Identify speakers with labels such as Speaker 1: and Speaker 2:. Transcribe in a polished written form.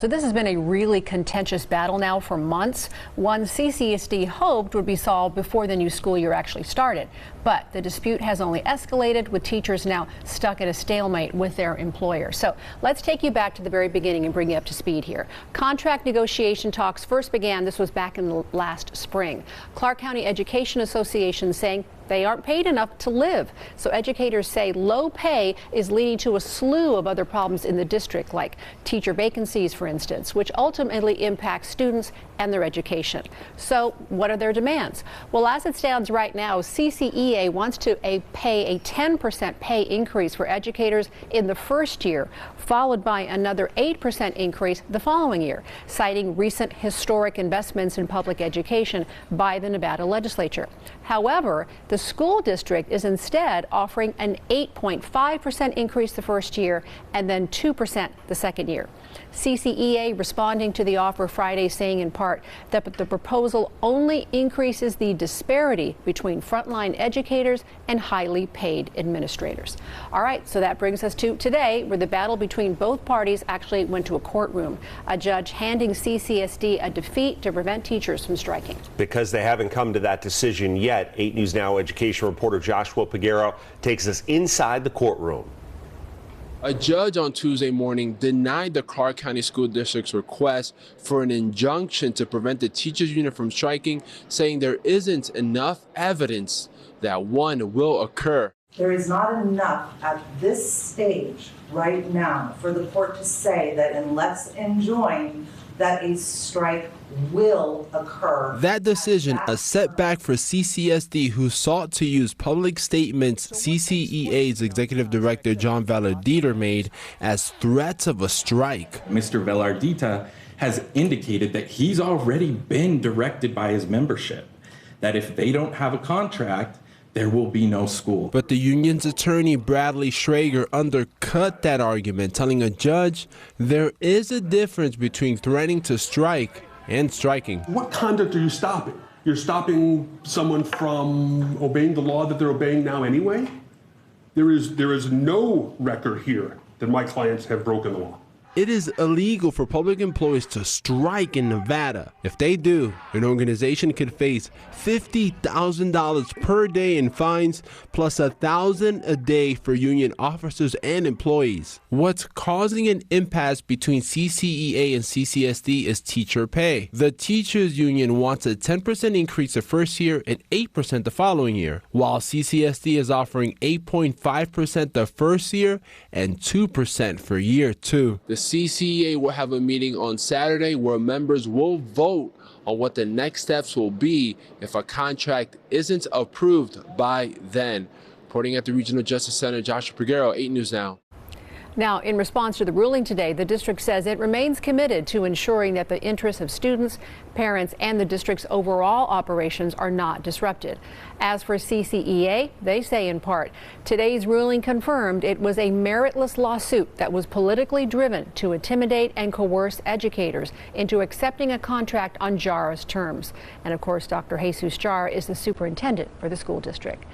Speaker 1: So this has been a really contentious battle now for months. One CCSD hoped would be solved before the new school year actually started. But the dispute has only escalated, with teachers now stuck at a stalemate with their employer. So let's take you back to the very beginning and bring you up to speed here. Contract negotiation talks first began, this was back in the last spring. Clark County Education Association saying they aren't paid enough to live. So educators say low pay is leading to a slew of other problems in the district, like teacher vacancies, for instance, which ultimately impacts students and their education. So what are their demands? Well, as it stands right now, CCEA wants to pay a 10% pay increase for educators in the first year, followed by another 8% increase the following year, citing recent historic investments in public education by the Nevada legislature. However, the school district is instead offering an 8.5% increase the first year and then 2% the second year. CCEA responding to the offer Friday, saying in part that the proposal only increases the disparity between frontline educators and highly paid administrators. All right, so that brings us to today, where the battle between both parties actually went to a courtroom. A judge handing CCSD a defeat to prevent teachers from striking.
Speaker 2: Because they haven't come to that decision yet, 8 News Now education reporter Joshua Peguero takes us inside the courtroom.
Speaker 3: A judge on Tuesday morning denied the Clark County School District's request for an injunction to prevent the teachers union from striking, saying there isn't enough evidence that one will occur.
Speaker 4: There is not enough at this stage right now for the court to say that unless enjoined, that a strike will occur.
Speaker 3: That decision, a setback for CCSD, who sought to use public statements CCEA's executive director John Vallardita made as threats of a strike.
Speaker 5: Mr. Vallardita has indicated that he's already been directed by his membership that if they don't have a contract, there will be no school.
Speaker 3: But the union's attorney, Bradley Schrager, undercut that argument, telling a judge there is a difference between threatening to strike and striking.
Speaker 6: What conduct are you stopping? You're stopping someone from obeying the law that they're obeying now anyway? There is no record here that my clients have broken the law.
Speaker 3: It is illegal for public employees to strike in Nevada. If they do, an organization could face $50,000 per day in fines, plus $1,000 a day for union officers and employees. What's causing an impasse between CCEA and CCSD is teacher pay. The teachers union wants a 10% increase the first year and 8% the following year, while CCSD is offering 8.5% the first year and 2% for year two. The CCEA will have a meeting on Saturday where members will vote on what the next steps will be if a contract isn't approved by then. Reporting at the Regional Justice Center, Joshua Peguero, 8 News Now.
Speaker 1: Now, in response to the ruling today, the district says it remains committed to ensuring that the interests of students, parents, and the district's overall operations are not disrupted. As for CCEA, they say in part, today's ruling confirmed it was a meritless lawsuit that was politically driven to intimidate and coerce educators into accepting a contract on JARA's terms. And of course, Dr. Jesus Jara is the superintendent for the school district.